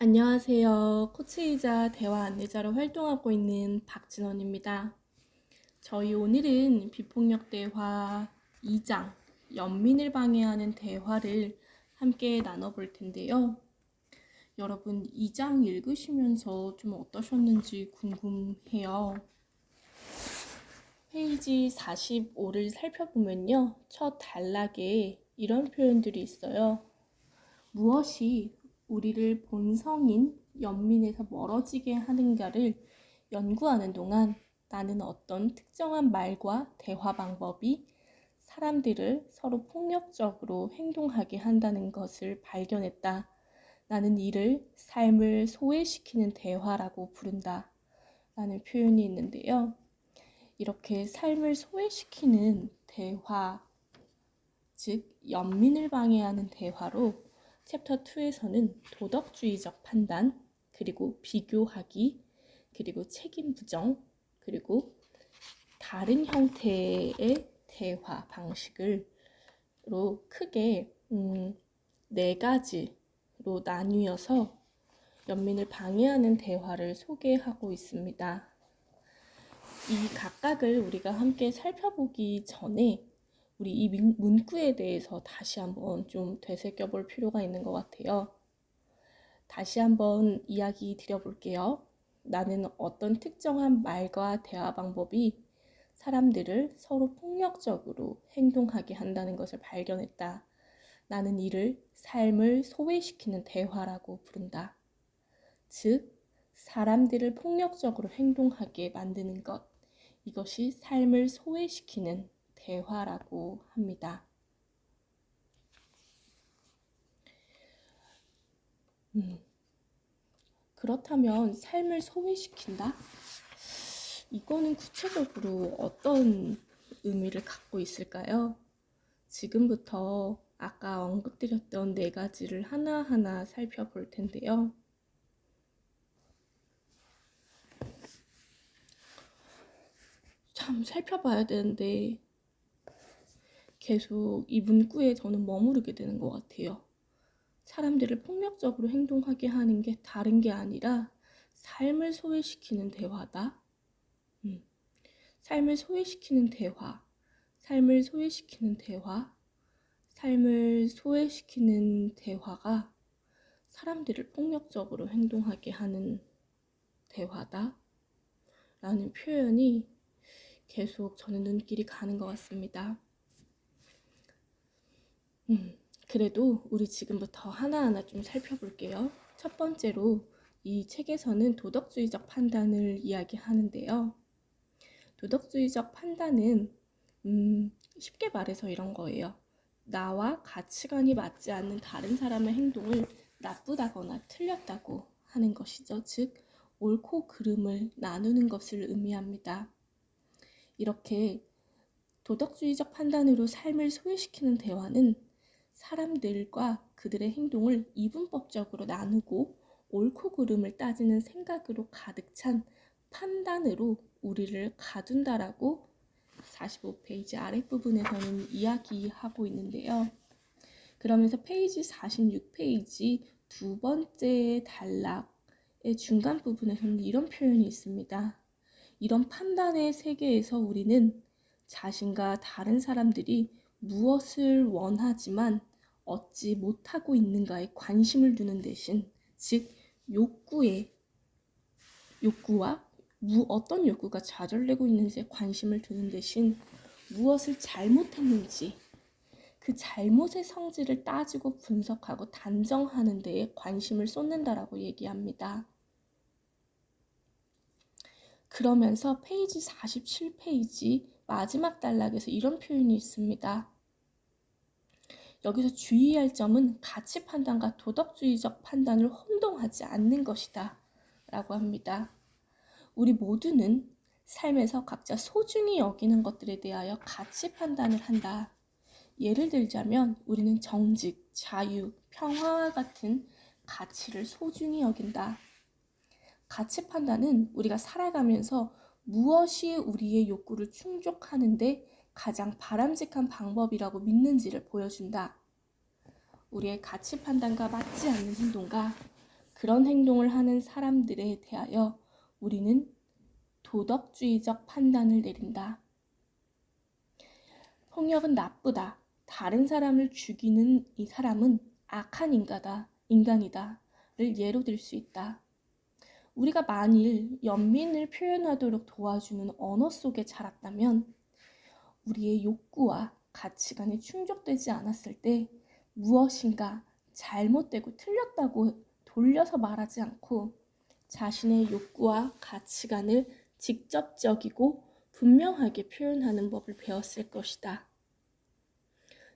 안녕하세요. 코치이자 대화 안내자로 활동하고 있는 박진원입니다. 저희 오늘은 비폭력 대화 2장, 연민을 방해하는 대화를 함께 나눠볼 텐데요. 여러분 2장 읽으시면서 좀 어떠셨는지 궁금해요. 페이지 45를 살펴보면요. 첫 단락에 이런 표현들이 있어요. 무엇이 우리를 본성인 연민에서 멀어지게 하는가를 연구하는 동안 나는 어떤 특정한 말과 대화 방법이 사람들을 서로 폭력적으로 행동하게 한다는 것을 발견했다. 나는 이를 삶을 소외시키는 대화라고 부른다. 라는 표현이 있는데요. 이렇게 삶을 소외시키는 대화, 즉 연민을 방해하는 대화로 챕터 2에서는 도덕주의적 판단, 그리고 비교하기, 그리고 책임 부정, 그리고 다른 형태의 대화 방식으로 크게 4가지로 나뉘어서 연민을 방해하는 대화를 소개하고 있습니다. 이 각각을 우리가 함께 살펴보기 전에 우리 이 문구에 대해서 다시 한번 좀 되새겨 볼 필요가 있는 것 같아요. 다시 한번 이야기 드려볼게요. 나는 어떤 특정한 말과 대화 방법이 사람들을 서로 폭력적으로 행동하게 한다는 것을 발견했다. 나는 이를 삶을 소외시키는 대화라고 부른다. 즉, 사람들을 폭력적으로 행동하게 만드는 것, 이것이 삶을 소외시키는 대화라고 합니다. 그렇다면 삶을 소외시킨다? 이거는 구체적으로 어떤 의미를 갖고 있을까요? 지금부터 아까 언급드렸던 4가지를 하나하나 살펴볼 텐데요. 참 살펴봐야 되는데 계속 이 문구에 저는 머무르게 되는 것 같아요. 사람들을 폭력적으로 행동하게 하는 게 다른 게 아니라 삶을 소외시키는 대화다. 삶을 소외시키는 대화, 삶을 소외시키는 대화, 삶을 소외시키는 대화가 사람들을 폭력적으로 행동하게 하는 대화다 라는 표현이 계속 저는 눈길이 가는 것 같습니다. 그래도 우리 지금부터 하나하나 좀 살펴볼게요. 첫 번째로 이 책에서는 도덕주의적 판단을 이야기하는데요. 도덕주의적 판단은 쉽게 말해서 이런 거예요. 나와 가치관이 맞지 않는 다른 사람의 행동을 나쁘다거나 틀렸다고 하는 것이죠. 즉, 옳고 그름을 나누는 것을 의미합니다. 이렇게 도덕주의적 판단으로 삶을 소외시키는 대화는 사람들과 그들의 행동을 이분법적으로 나누고 옳고 그름을 따지는 생각으로 가득 찬 판단으로 우리를 가둔다라고 45페이지 아랫부분에서는 이야기하고 있는데요. 그러면서 페이지 46페이지 두 번째 단락의 중간 부분에서는 이런 표현이 있습니다. 이런 판단의 세계에서 우리는 자신과 다른 사람들이 무엇을 원하지만 얻지 못하고 있는가에 관심을 두는 대신, 즉 욕구와 어떤 욕구가 좌절되고 있는지에 관심을 두는 대신 무엇을 잘못했는지 그 잘못의 성질을 따지고 분석하고 단정하는 데에 관심을 쏟는다라고 얘기합니다. 그러면서 페이지 47페이지 마지막 단락에서 이런 표현이 있습니다. 여기서 주의할 점은 가치 판단과 도덕주의적 판단을 혼동하지 않는 것이다 라고 합니다. 우리 모두는 삶에서 각자 소중히 여기는 것들에 대하여 가치 판단을 한다. 예를 들자면 우리는 정직, 자유, 평화와 같은 가치를 소중히 여긴다. 가치 판단은 우리가 살아가면서 무엇이 우리의 욕구를 충족하는데 가장 바람직한 방법이라고 믿는지를 보여준다. 우리의 가치 판단과 맞지 않는 행동과 그런 행동을 하는 사람들에 대하여 우리는 도덕주의적 판단을 내린다. 폭력은 나쁘다. 다른 사람을 죽이는 이 사람은 악한 인간이다를 예로 들 수 있다. 우리가 만일 연민을 표현하도록 도와주는 언어 속에 자랐다면 우리의 욕구와 가치관이 충족되지 않았을 때 무엇인가 잘못되고 틀렸다고 돌려서 말하지 않고 자신의 욕구와 가치관을 직접적이고 분명하게 표현하는 법을 배웠을 것이다.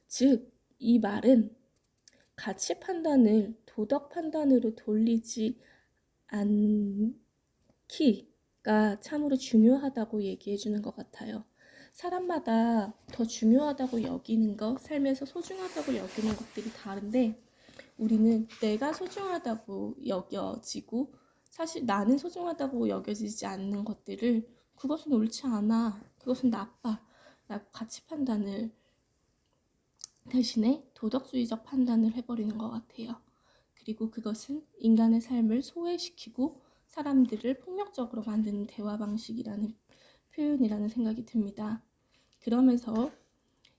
즉, 이 말은 가치 판단을 도덕 판단으로 돌리지 않기가 참으로 중요하다고 얘기해 주는 것 같아요. 사람마다 더 중요하다고 여기는 것, 삶에서 소중하다고 여기는 것들이 다른데 우리는 내가 소중하다고 여겨지고 사실 나는 소중하다고 여겨지지 않는 것들을 그것은 옳지 않아, 그것은 나빠 라고 가치 판단을 대신에 도덕주의적 판단을 해버리는 것 같아요. 그리고 그것은 인간의 삶을 소외시키고 사람들을 폭력적으로 만드는 대화 방식이라는 표현이라는 생각이 듭니다. 그러면서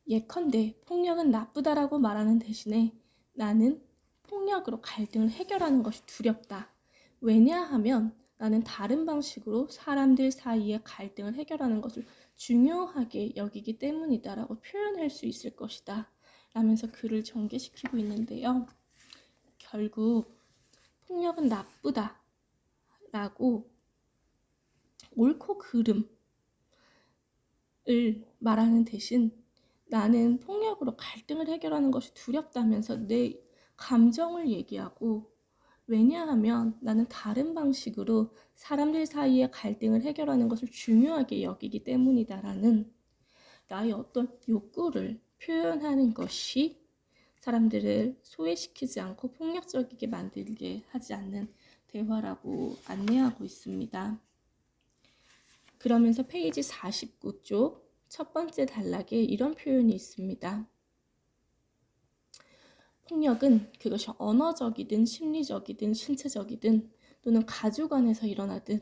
예컨대 폭력은 나쁘다라고 말하는 대신에 나는 폭력으로 갈등을 해결하는 것이 두렵다. 왜냐하면 나는 다른 방식으로 사람들 사이의 갈등을 해결하는 것을 중요하게 여기기 때문이다라고 표현할 수 있을 것이다. 라면서 글을 전개시키고 있는데요. 결국 폭력은 나쁘다 라고 옳고 그름을 말하는 대신 나는 폭력으로 갈등을 해결하는 것이 두렵다면서 내 감정을 얘기하고 왜냐하면 나는 다른 방식으로 사람들 사이의 갈등을 해결하는 것을 중요하게 여기기 때문이다라는 나의 어떤 욕구를 표현하는 것이 사람들을 소외시키지 않고 폭력적이게 만들게 하지 않는 대화라고 안내하고 있습니다. 그러면서 페이지 49쪽 첫 번째 단락에 이런 표현이 있습니다. 폭력은 그것이 언어적이든 심리적이든 신체적이든 또는 가족 안에서 일어나든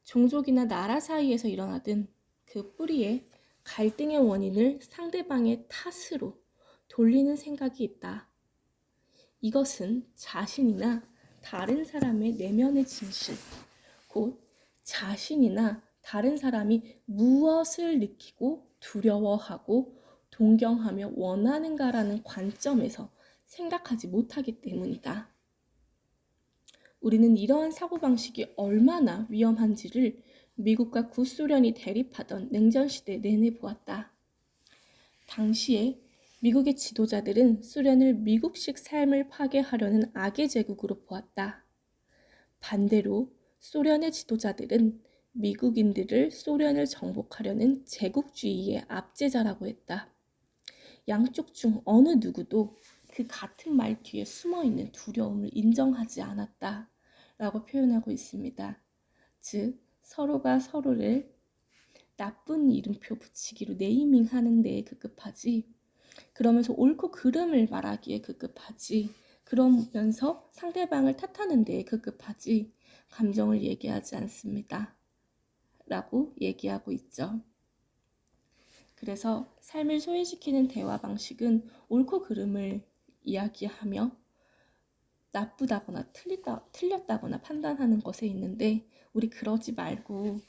종족이나 나라 사이에서 일어나든 그 뿌리에 갈등의 원인을 상대방의 탓으로 돌리는 생각이 있다. 이것은 자신이나 다른 사람의 내면의 진실, 곧 자신이나 다른 사람이 무엇을 느끼고 두려워하고 동경하며 원하는가라는 관점에서 생각하지 못하기 때문이다. 우리는 이러한 사고방식이 얼마나 위험한지를 미국과 구소련이 대립하던 냉전시대 내내 보았다. 당시에 미국의 지도자들은 소련을 미국식 삶을 파괴하려는 악의 제국으로 보았다. 반대로 소련의 지도자들은 미국인들을 소련을 정복하려는 제국주의의 압제자라고 했다. 양쪽 중 어느 누구도 그 같은 말 뒤에 숨어있는 두려움을 인정하지 않았다 라고 표현하고 있습니다. 즉 서로가 서로를 나쁜 이름표 붙이기로 네이밍하는 데에 급급하지 그러면서 옳고 그름을 말하기에 급급하지 그러면서 상대방을 탓하는 데에 급급하지 감정을 얘기하지 않습니다 라고 얘기하고 있죠. 그래서 삶을 소외시키는 대화 방식은 옳고 그름을 이야기하며 나쁘다거나 틀렸다거나 판단하는 것에 있는데 우리 그러지 말고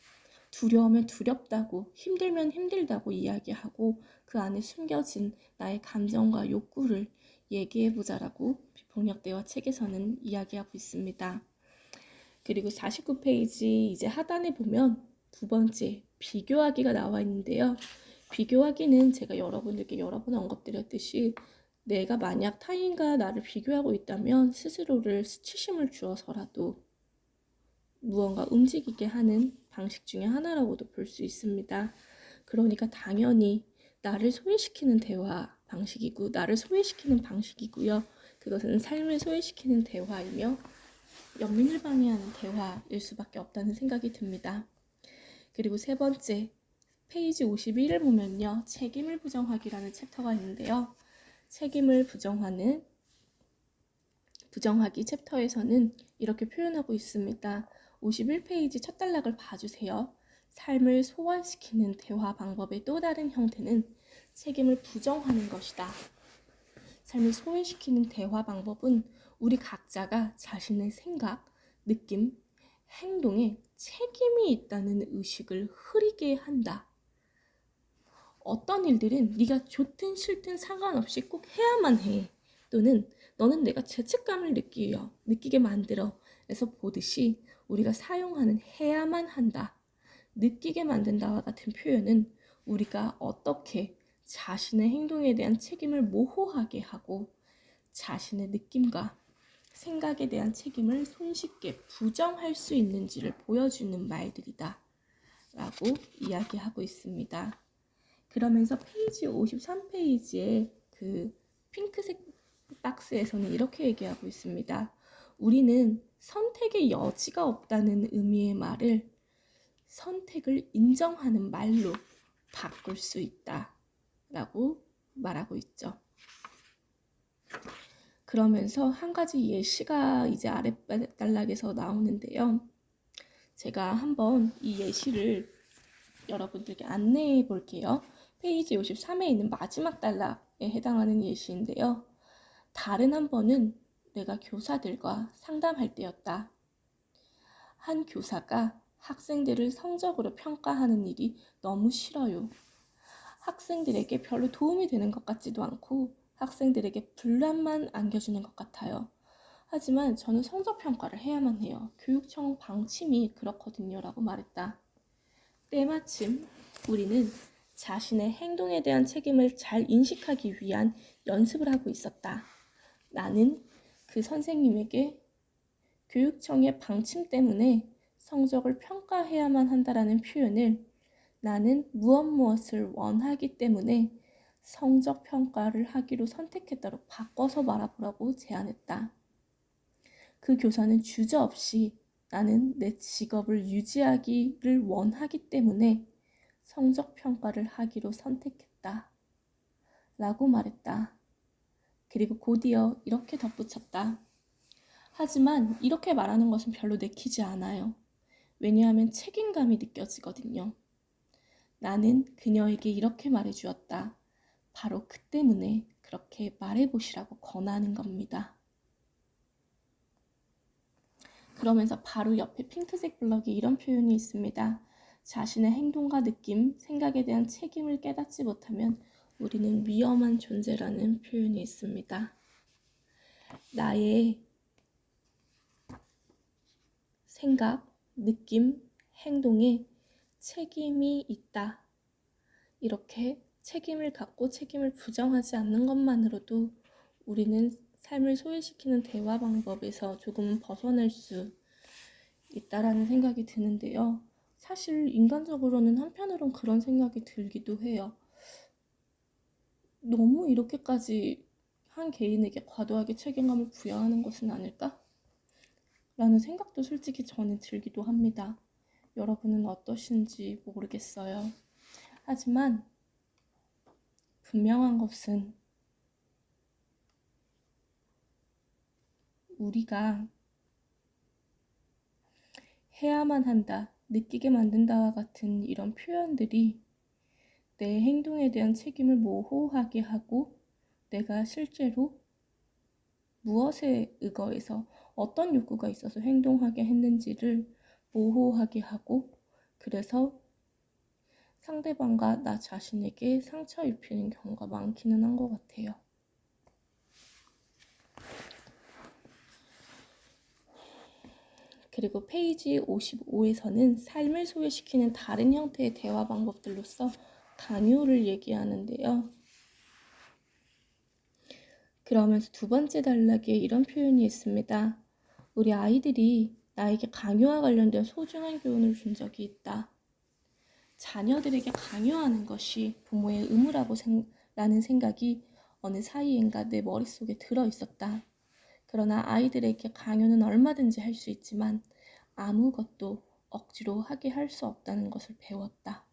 두려우면 두렵다고 힘들면 힘들다고 이야기하고 그 안에 숨겨진 나의 감정과 욕구를 얘기해보자라고 비폭력대화 책에서는 이야기하고 있습니다. 그리고 49페이지 이제 하단에 보면 두 번째 비교하기가 나와 있는데요. 비교하기는 제가 여러분들께 여러 번 언급드렸듯이 내가 만약 타인과 나를 비교하고 있다면 스스로를 수치심을 주어서라도 무언가 움직이게 하는 방식 중에 하나라고도 볼 수 있습니다. 그러니까 당연히 나를 소외시키는 대화 방식이고 나를 소외시키는 방식이고요. 그것은 삶을 소외시키는 대화이며 연민을 방해하는 대화일 수밖에 없다는 생각이 듭니다. 그리고 세 번째 페이지 51을 보면요. 책임을 부정하기라는 챕터가 있는데요. 책임을 부정하는 부정하기 챕터에서는 이렇게 표현하고 있습니다. 51페이지 첫 단락을 봐주세요. 삶을 소화시키는 대화 방법의 또 다른 형태는 책임을 부정하는 것이다. 삶을 소외시키는 대화 방법은 우리 각자가 자신의 생각, 느낌, 행동에 책임이 있다는 의식을 흐리게 한다. 어떤 일들은 네가 좋든 싫든 상관없이 꼭 해야만 해. 또는 너는 내가 죄책감을 느끼게 만들어. 에서 보듯이 우리가 사용하는 해야만 한다, 느끼게 만든다와 같은 표현은 우리가 어떻게 자신의 행동에 대한 책임을 모호하게 하고 자신의 느낌과 생각에 대한 책임을 손쉽게 부정할 수 있는지를 보여주는 말들이다 라고 이야기하고 있습니다. 그러면서 페이지 53페이지에 그 핑크색 박스에서는 이렇게 얘기하고 있습니다. 우리는 선택의 여지가 없다는 의미의 말을 선택을 인정하는 말로 바꿀 수 있다 라고 말하고 있죠. 그러면서 한 가지 예시가 이제 아랫단락에서 나오는데요. 제가 한번 이 예시를 여러분들께 안내해 볼게요. 페이지 53에 있는 마지막 단락에 해당하는 예시인데요. 다른 한 번은 내가 교사들과 상담할 때였다. 한 교사가 학생들을 성적으로 평가하는 일이 너무 싫어요. 학생들에게 별로 도움이 되는 것 같지도 않고 학생들에게 불만만 안겨주는 것 같아요. 하지만 저는 성적 평가를 해야만 해요. 교육청 방침이 그렇거든요 라고 말했다. 때마침 우리는 자신의 행동에 대한 책임을 잘 인식하기 위한 연습을 하고 있었다. 나는 그 선생님에게 교육청의 방침 때문에 성적을 평가해야만 한다라는 표현을 나는 무엇을 원하기 때문에 성적 평가를 하기로 선택했다로 바꿔서 말해보라고 제안했다. 그 교사는 주저없이 나는 내 직업을 유지하기를 원하기 때문에 성적 평가를 하기로 선택했다 라고 말했다. 그리고 곧이어 이렇게 덧붙였다. 하지만 이렇게 말하는 것은 별로 내키지 않아요. 왜냐하면 책임감이 느껴지거든요. 나는 그녀에게 이렇게 말해주었다. 바로 그 때문에 그렇게 말해보시라고 권하는 겁니다. 그러면서 바로 옆에 핑크색 블럭에 이런 표현이 있습니다. 자신의 행동과 느낌, 생각에 대한 책임을 깨닫지 못하면 우리는 위험한 존재라는 표현이 있습니다. 나의 생각, 느낌, 행동에 책임이 있다. 이렇게 책임을 갖고 책임을 부정하지 않는 것만으로도 우리는 삶을 소외시키는 대화 방법에서 조금은 벗어날 수 있다라는 생각이 드는데요. 사실 인간적으로는 한편으론 그런 생각이 들기도 해요. 너무 이렇게까지 한 개인에게 과도하게 책임감을 부여하는 것은 아닐까? 라는 생각도 솔직히 저는 들기도 합니다. 여러분은 어떠신지 모르겠어요. 하지만 분명한 것은 우리가 해야만 한다, 느끼게 만든다와 같은 이런 표현들이 내 행동에 대한 책임을 모호하게 하고 내가 실제로 무엇에 의거해서 어떤 욕구가 있어서 행동하게 했는지를 모호하게 하고 그래서 상대방과 나 자신에게 상처 입히는 경우가 많기는 한 것 같아요. 그리고 페이지 55에서는 삶을 소외시키는 다른 형태의 대화 방법들로서 강요를 얘기하는데요. 그러면서 두 번째 단락에 이런 표현이 있습니다. 우리 아이들이 나에게 강요와 관련된 소중한 교훈을 준 적이 있다. 자녀들에게 강요하는 것이 부모의 의무라고 라는 생각이 어느 사이엔가 내 머릿속에 들어있었다. 그러나 아이들에게 강요는 얼마든지 할 수 있지만 아무것도 억지로 하게 할 수 없다는 것을 배웠다.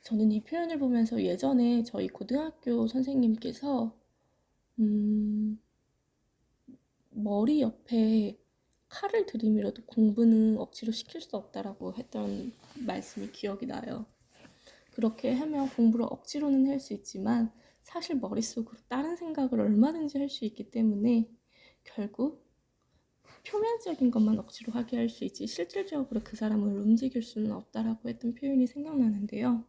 저는 이 표현을 보면서 예전에 저희 고등학교 선생님께서 머리 옆에 칼을 들이밀어도 공부는 억지로 시킬 수 없다라고 했던 말씀이 기억이 나요. 그렇게 하면 공부를 억지로는 할 수 있지만 사실 머릿속으로 다른 생각을 얼마든지 할 수 있기 때문에 결국 표면적인 것만 억지로 하게 할 수 있지 실질적으로 그 사람을 움직일 수는 없다라고 했던 표현이 생각나는데요.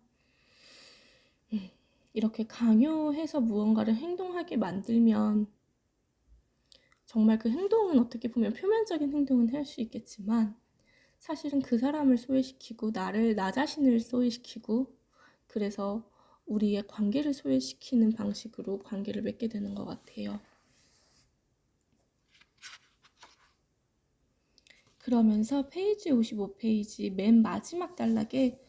이렇게 강요해서 무언가를 행동하게 만들면 정말 그 행동은 어떻게 보면 표면적인 행동은 할 수 있겠지만 사실은 그 사람을 소외시키고 나 자신을 소외시키고 그래서 우리의 관계를 소외시키는 방식으로 관계를 맺게 되는 것 같아요. 그러면서 페이지 55페이지 맨 마지막 단락에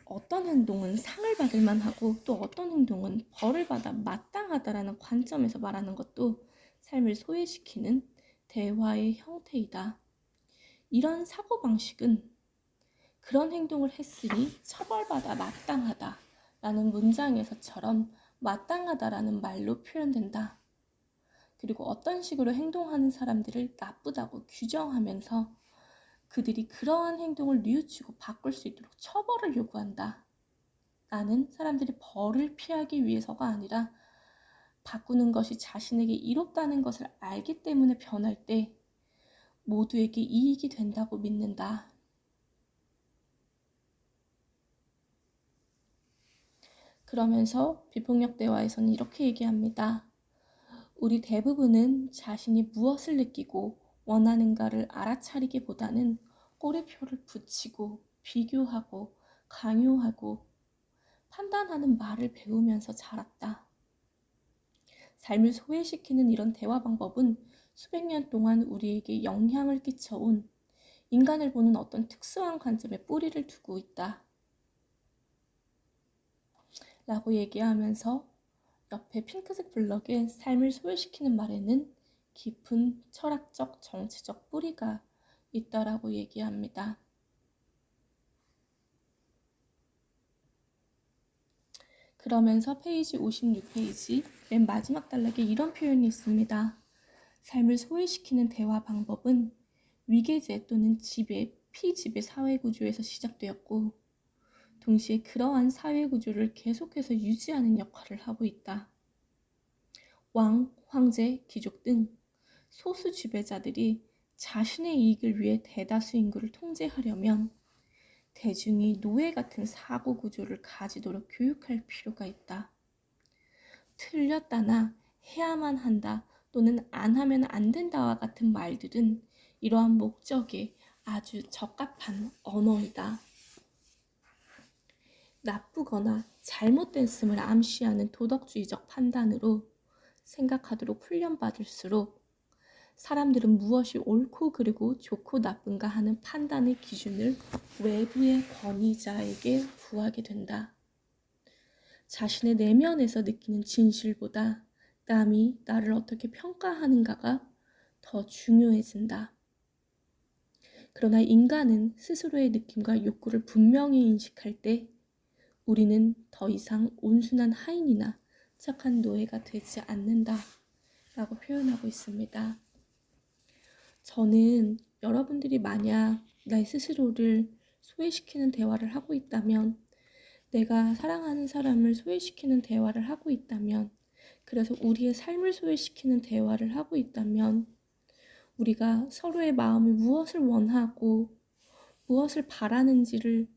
어떤 행동은 상을 받을 만하고 또 어떤 행동은 벌을 받아 마땅하다라는 관점에서 말하는 것도 삶을 소외시키는 대화의 형태이다. 이런 사고방식은 그런 행동을 했으니 처벌받아 마땅하다 라는 문장에서처럼 마땅하다라는 말로 표현된다. 그리고 어떤 식으로 행동하는 사람들을 나쁘다고 규정하면서 그들이 그러한 행동을 뉘우치고 바꿀 수 있도록 처벌을 요구한다. 나는 사람들이 벌을 피하기 위해서가 아니라 바꾸는 것이 자신에게 이롭다는 것을 알기 때문에 변할 때 모두에게 이익이 된다고 믿는다. 그러면서 비폭력 대화에서는 이렇게 얘기합니다. 우리 대부분은 자신이 무엇을 느끼고 원하는가를 알아차리기보다는 꼬리표를 붙이고 비교하고 강요하고 판단하는 말을 배우면서 자랐다. 삶을 소외시키는 이런 대화 방법은 수백 년 동안 우리에게 영향을 끼쳐온 인간을 보는 어떤 특수한 관점에 뿌리를 두고 있다. 라고 얘기하면서 옆에 핑크색 블럭에 삶을 소외시키는 말에는 깊은 철학적, 정치적 뿌리가 있다라고 얘기합니다. 그러면서 페이지 56페이지 맨 마지막 단락에 이런 표현이 있습니다. 삶을 소외시키는 대화 방법은 위계제 또는 지배, 피지배 사회구조에서 시작되었고 동시에 그러한 사회구조를 계속해서 유지하는 역할을 하고 있다. 왕, 황제, 귀족 등 소수 지배자들이 자신의 이익을 위해 대다수 인구를 통제하려면 대중이 노예 같은 사고 구조를 가지도록 교육할 필요가 있다. 틀렸다나 해야만 한다 또는 안 하면 안 된다와 같은 말들은 이러한 목적에 아주 적합한 언어이다. 나쁘거나 잘못됐음을 암시하는 도덕주의적 판단으로 생각하도록 훈련받을수록 사람들은 무엇이 옳고 그르고 좋고 나쁜가 하는 판단의 기준을 외부의 권위자에게 구하게 된다. 자신의 내면에서 느끼는 진실보다 남이 나를 어떻게 평가하는가가 더 중요해진다. 그러나 인간은 스스로의 느낌과 욕구를 분명히 인식할 때 우리는 더 이상 온순한 하인이나 착한 노예가 되지 않는다 라고 표현하고 있습니다. 저는 여러분들이 만약 나 스스로를 소외시키는 대화를 하고 있다면 내가 사랑하는 사람을 소외시키는 대화를 하고 있다면 그래서 우리의 삶을 소외시키는 대화를 하고 있다면 우리가 서로의 마음을 무엇을 원하고 무엇을 바라는지를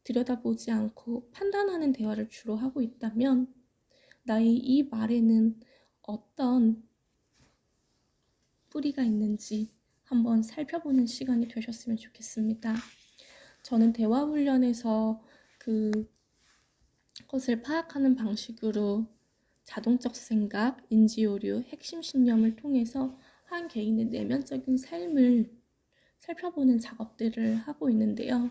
들여다보지 않고 판단하는 대화를 주로 하고 있다면 나의 이 말에는 어떤 뿌리가 있는지 한번 살펴보는 시간이 되셨으면 좋겠습니다. 저는 대화 훈련에서 그것을 파악하는 방식으로 자동적 생각, 인지오류, 핵심 신념을 통해서 한 개인의 내면적인 삶을 살펴보는 작업들을 하고 있는데요.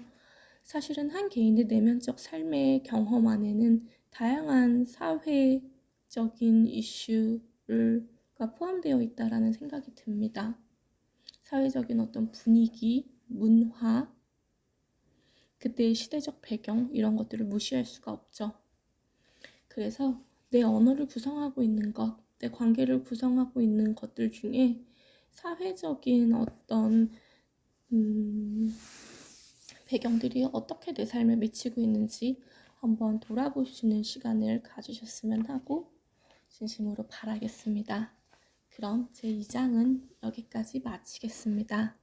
사실은 한 개인의 내면적 삶의 경험 안에는 다양한 사회적인 이슈가 포함되어 있다라는 생각이 듭니다. 사회적인 어떤 분위기, 문화, 그때의 시대적 배경 이런 것들을 무시할 수가 없죠. 그래서 내 언어를 구성하고 있는 것, 내 관계를 구성하고 있는 것들 중에 사회적인 어떤 배경들이 어떻게 내 삶에 미치고 있는지 한번 돌아보시는 시간을 가지셨으면 하고 진심으로 바라겠습니다. 그럼 제 2장은 여기까지 마치겠습니다.